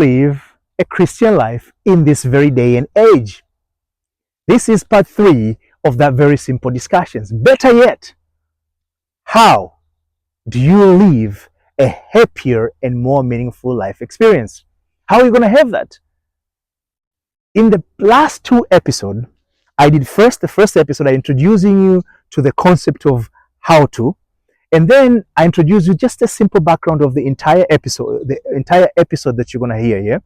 live a Christian life in this very day and age? This is part 3 of that very simple discussions. Better yet, how do you live a happier and more meaningful life experience? How are you going to have that? In the last 2 episodes, the first episode, I introducing you to the concept of how to, and then I introduce you just a simple background of the entire episode that you're going to hear here.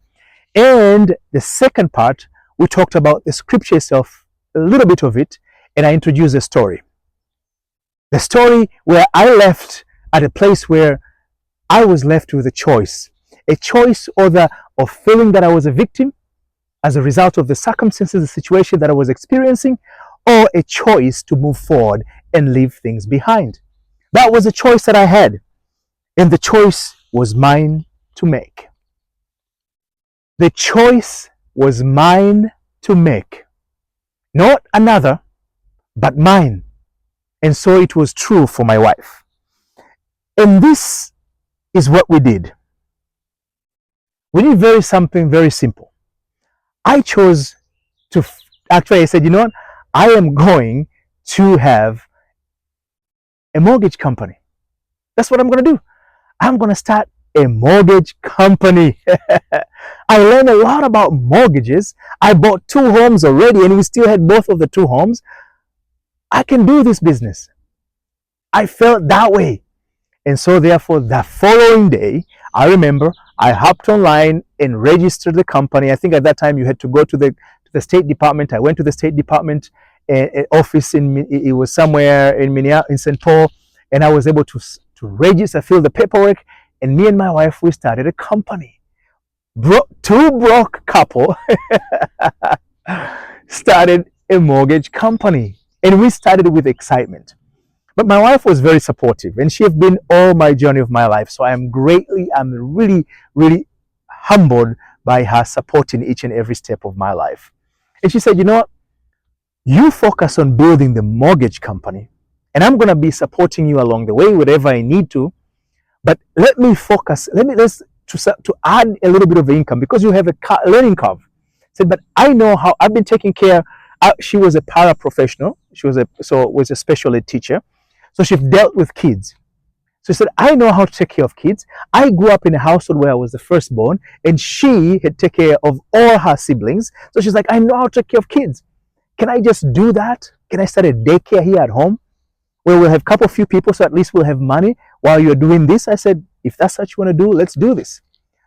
And the second part, we talked about the scripture itself, a little bit of it, and I introduced a story. The story where I left at a place where I was left with a choice either of feeling that I was a victim as a result of the circumstances, the situation that I was experiencing, or a choice to move forward and leave things behind. That was a choice that I had, and the choice was mine to make. The choice was mine to make. Not another, but mine. And so it was true for my wife. And this is what we did. We did something very simple. I chose to, actually I said, you know what? I am going to have a mortgage company. That's what I'm going to do. I'm going to start a mortgage company. I learned a lot about mortgages. I bought 2 homes already, and we still had both of the 2 homes. I can do this business. I felt that way. And so therefore, the following day, I remember I hopped online and registered the company. I think at that time you had to go to the State Department. I went to the State Department office it was somewhere in Minneapolis, in St. Paul, and I was able to register, fill the paperwork, and me and my wife, we started a company. 2 broke couple started a mortgage company, and we started with excitement. But my wife was very supportive, and she has been all my journey of my life. So I'm really, really humbled by her support in each and every step of my life. And she said, you know what? You focus on building the mortgage company, and I'm going to be supporting you along the way, whatever I need to. But let me focus, to add a little bit of income, because you have a learning curve. I said, but I know how I've been taking care. She was a paraprofessional. She was a special ed teacher. So she dealt with kids. So she said, I know how to take care of kids. I grew up in a household where I was the firstborn, and she had taken care of all her siblings. So she's like, I know how to take care of kids. Can I just do that? Can I start a daycare here at home where we'll have a few people, so at least we'll have money while you're doing this? I said, if that's what you want to do, let's do this.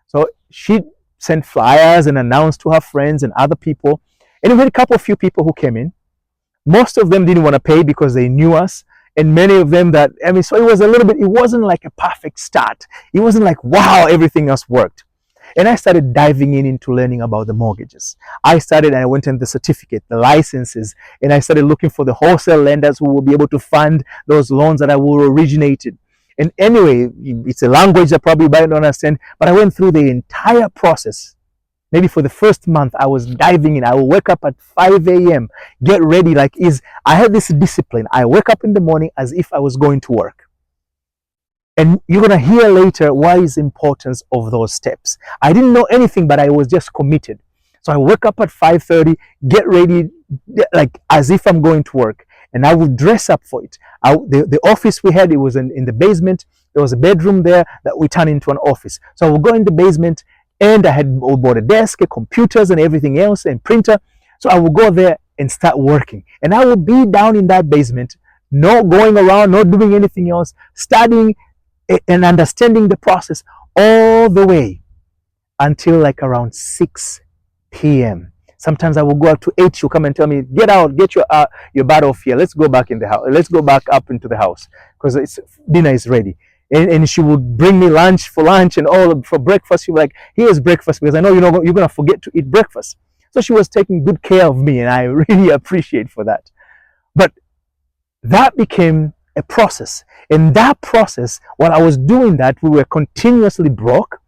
So she sent flyers and announced to her friends and other people. And we had a few people who came in. Most of them didn't want to pay because they knew us. And many of them so it was it wasn't like a perfect start. It wasn't like, wow, everything else worked. And I started diving into learning about the mortgages. I went in the certificate, the licenses, and I started looking for the wholesale lenders who will be able to fund those loans that I will originate. And anyway, it's a language that probably you might not understand, but I went through the entire process. Maybe for the first month, I was diving in. I will wake up at 5 a.m., get ready. I had this discipline. I wake up in the morning as if I was going to work. And you're going to hear later why is the importance of those steps. I didn't know anything, but I was just committed. So I wake up at 5:30, get ready, as if I'm going to work. And I would dress up for it. The office we had, it was in the basement. There was a bedroom there that we turned into an office. So I would go in the basement, and I had bought a desk, computers and everything else, and printer. So I would go there and start working. And I would be down in that basement, not going around, not doing anything else, studying and understanding the process all the way until around 6 p.m. Sometimes I will go out to 8. She'll come and tell me, get out, get your butt off here. Let's go back in the house. Let's go back up into the house because dinner is ready. And she would bring me lunch and all for breakfast. She was like, here's breakfast, because I know you're going to forget to eat breakfast. So she was taking good care of me, and I really appreciate for that. But that became a process. In that process, while I was doing that, we were continuously broke,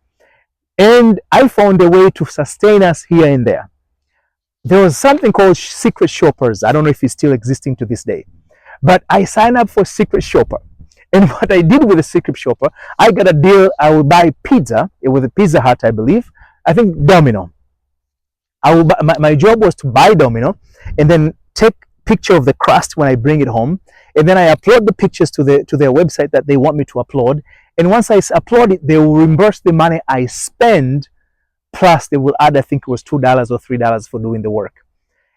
and I found a way to sustain us here and there. There was something called Secret Shoppers. I don't know if it's still existing to this day, but I signed up for Secret Shopper. And what I did with the Secret Shopper, I got a deal. I would buy pizza. It was a Pizza Hut, I believe. I think Domino. My job was to buy Domino and then take picture of the crust when I bring it home, and then I upload the pictures to their website that they want me to upload. And once I upload it, they will reimburse the money I spend, plus they will add, I think it was $2 or $3 for doing the work.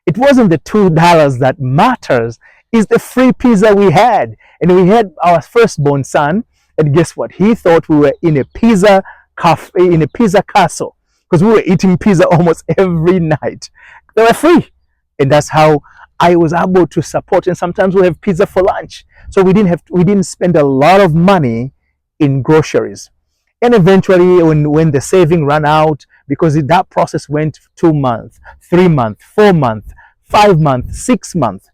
It wasn't the $2 that matters, it's the free pizza we had. And we had our firstborn son, and guess what? He thought we were in a pizza cafe, in a pizza castle, because we were eating pizza almost every night. They were free. And that's how I was able to support. And sometimes we have pizza for lunch. So we didn't spend a lot of money in groceries. And eventually, when the saving ran out, because that process went 2 months, 3 months, 4 months, 5 months, 6 months,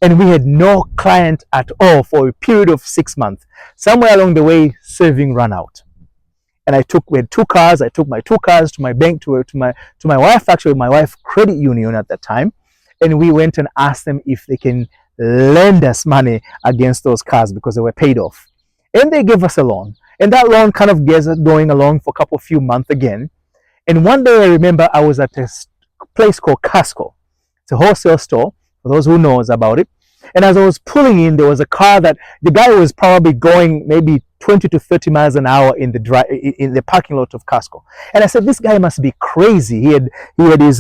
and we had no client at all for a period of 6 months. Somewhere along the way, saving ran out. And we had 2 cars. I took my 2 cars to my bank, to my wife, actually, my wife's credit union at that time. And we went and asked them if they can lend us money against those cars because they were paid off. And they gave us a loan. And that loan kind of gets us going along for a few months again. And one day I remember I was at a place called Casco. It's a wholesale store, for those who knows about it. And as I was pulling in, there was a car that the guy was probably going maybe 20 to 30 miles an hour in the parking lot of Casco. And I said, this guy must be crazy. He had his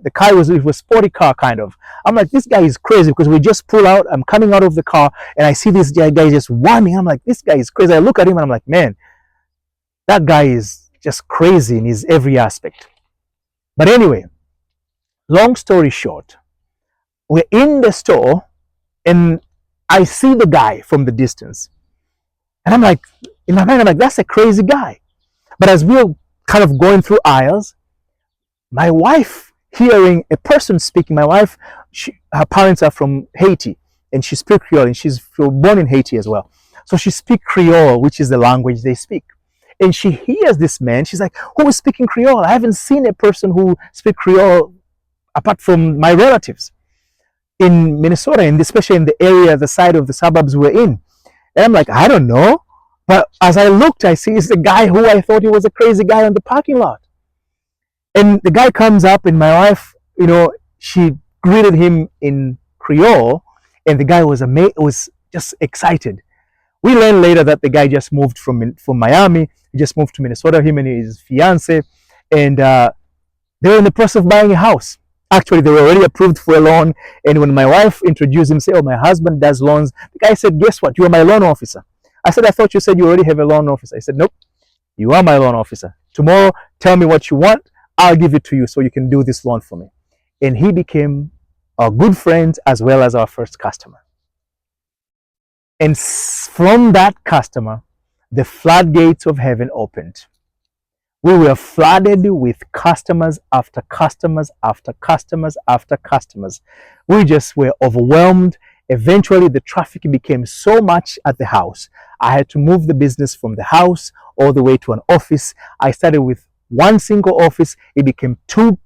the car was a sporty car kind of. I'm like, this guy is crazy, because we just pull out. I'm coming out of the car and I see this guy just whining. I'm like, this guy is crazy. I look at him and I'm like, man, that guy is just crazy in his every aspect. But anyway, long story short, we're in the store and I see the guy from the distance. And I'm like, in my mind, I'm like, that's a crazy guy. But as we're kind of going through aisles, my wife, hearing a person speaking, my wife, her parents are from Haiti and she speaks Creole, and she's born in Haiti as well. So she speaks Creole, which is the language they speak. And she hears this man. She's like, who is speaking Creole? I haven't seen a person who speaks Creole apart from my relatives in Minnesota, and especially in the area, the side of the suburbs we're in. And I'm like, I don't know. But as I looked, I see it's the guy who I thought he was a crazy guy on the parking lot. And the guy comes up, and my wife, she greeted him in Creole, and the guy was just excited. We learned later that the guy just moved from Miami. He just moved to Minnesota, him and his fiance, and they were in the process of buying a house. Actually, they were already approved for a loan. And when my wife introduced him, said, "Oh, my husband does loans," the guy said, "Guess what? You are my loan officer." I said, "I thought you said you already have a loan officer." He said, "Nope, you are my loan officer. Tomorrow, tell me what you want. I'll give it to you so you can do this loan for me." And he became our good friend as well as our first customer. And from that customer, the floodgates of heaven opened. We were flooded with customers after customers after customers after customers. We just were overwhelmed. Eventually, the traffic became so much at the house. I had to move the business from the house all the way to an office. I started with one single office. It became two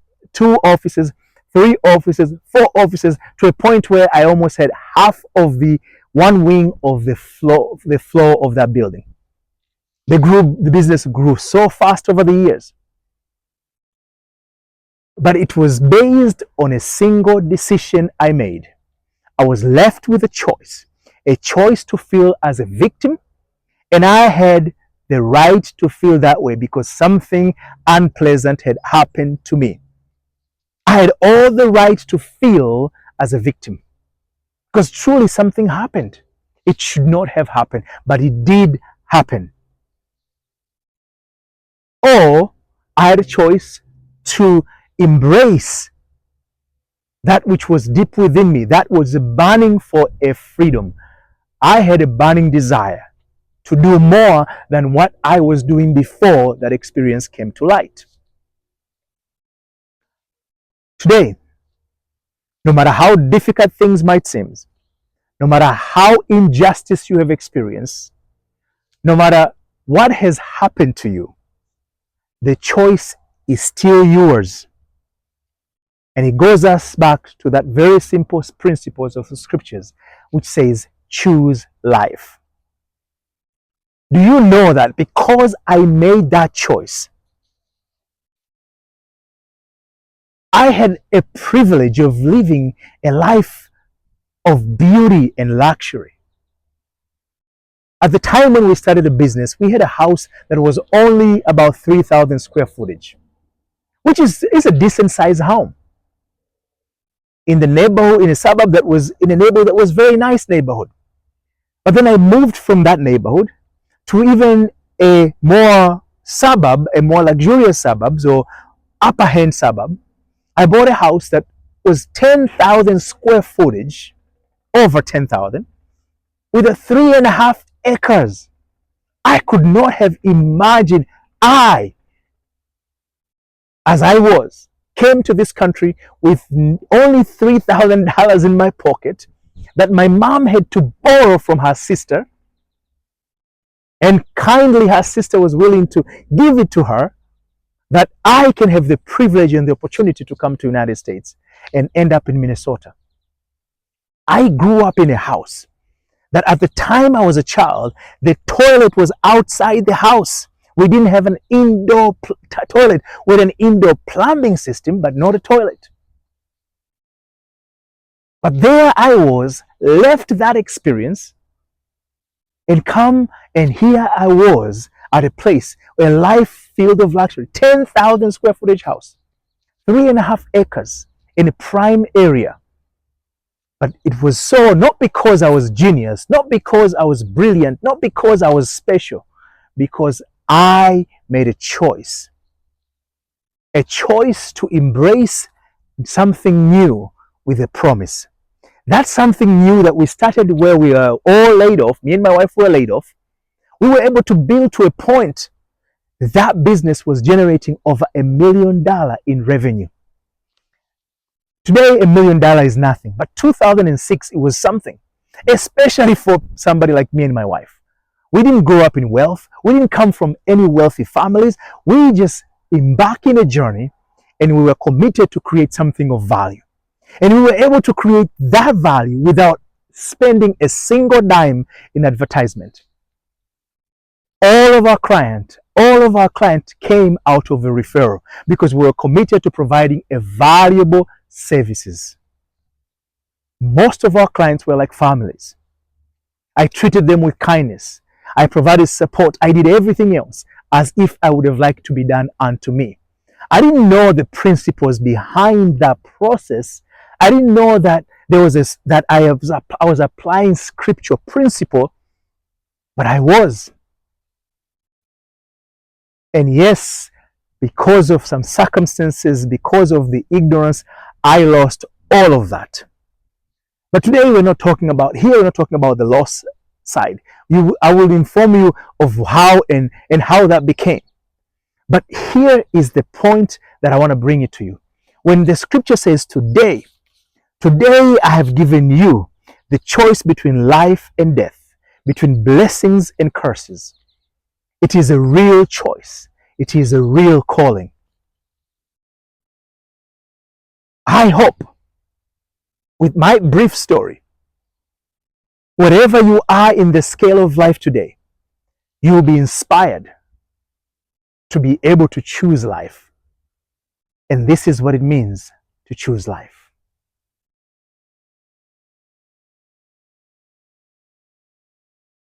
offices, 3 offices, 4 offices, to a point where I almost had half of the one wing of the floor of that building. The business grew so fast over the years. But it was based on a single decision I made. I was left with a choice to feel as a victim, and I had the right to feel that way because something unpleasant had happened to me. I had all the right to feel as a victim because truly something happened. It should not have happened, but it did happen. Or I had a choice to embrace that which was deep within me, that was burning for a freedom. I had a burning desire to do more than what I was doing before that experience came to light. Today, no matter how difficult things might seem, no matter how injustice you have experienced, no matter what has happened to you, the choice is still yours. And it goes us back to that very simple principles of the scriptures, which says, choose life. Do you know that because I made that choice, I had a privilege of living a life of beauty and luxury. At the time when we started the business, we had a house that was only about 3,000 square footage, which is a decent sized home in the neighborhood, in a suburb that was in a neighborhood that was very nice neighborhood. But then I moved from that neighborhood to even a more suburb, a more luxurious suburbs or upper hand suburb. I bought a house that was 10,000 square footage, over 10,000, with a 3.5 acres. I could not have imagined as I was, came to this country with only $3,000 in my pocket that my mom had to borrow from her sister, and kindly her sister was willing to give it to her, that I can have the privilege and the opportunity to come to the United States and end up in Minnesota. I grew up in a house that at the time I was a child, the toilet was outside the house. We didn't have an indoor toilet. We had an indoor plumbing system, but not a toilet. But there I was, left that experience, and come, and here I was at a place, a life field of luxury, 10,000 square footage house, 3.5 acres in a prime area. But it was so, not because I was genius, not because I was brilliant, not because I was special, because I made a choice to embrace something new with a promise. That's something new that we started where we were all laid off. Me and my wife were laid off. We were able to build to a point that business was generating over $1 million in revenue. Today, $1 million is nothing, but 2006, it was something, especially for somebody like me and my wife. We didn't grow up in wealth. We didn't come from any wealthy families. We just embarked in a journey, and we were committed to create something of value. And we were able to create that value without spending a single dime in advertisement. All of our clients came out of a referral because we were committed to providing a valuable services. Most of our clients were like families. I treated them with kindness. I provided support. I did everything else as if I would have liked to be done unto me. I didn't know the principles behind that process. I didn't know that there was I was applying scriptural principle, but I was. And yes, because of some circumstances, because of the ignorance, I lost all of that. But today we're not talking about the loss side. I will inform you of how and how that became. But here is the point that I want to bring it to you. When the scripture says today I have given you the choice between life and death, between blessings and curses. It is a real choice. It is a real calling. I hope with my brief story, wherever you are in the scale of life today, you will be inspired to be able to choose life. And this is what it means to choose life.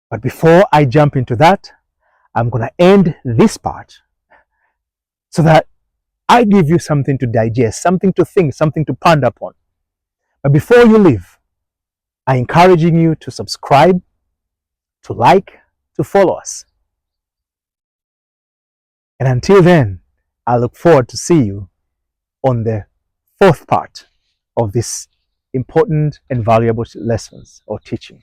But before I jump into that, I'm going to end this part so that I give you something to digest, something to think, something to ponder upon. But before you leave, I'm encouraging you to subscribe, to like, to follow us. And until then, I look forward to see you on the fourth part of this important and valuable lessons or teaching.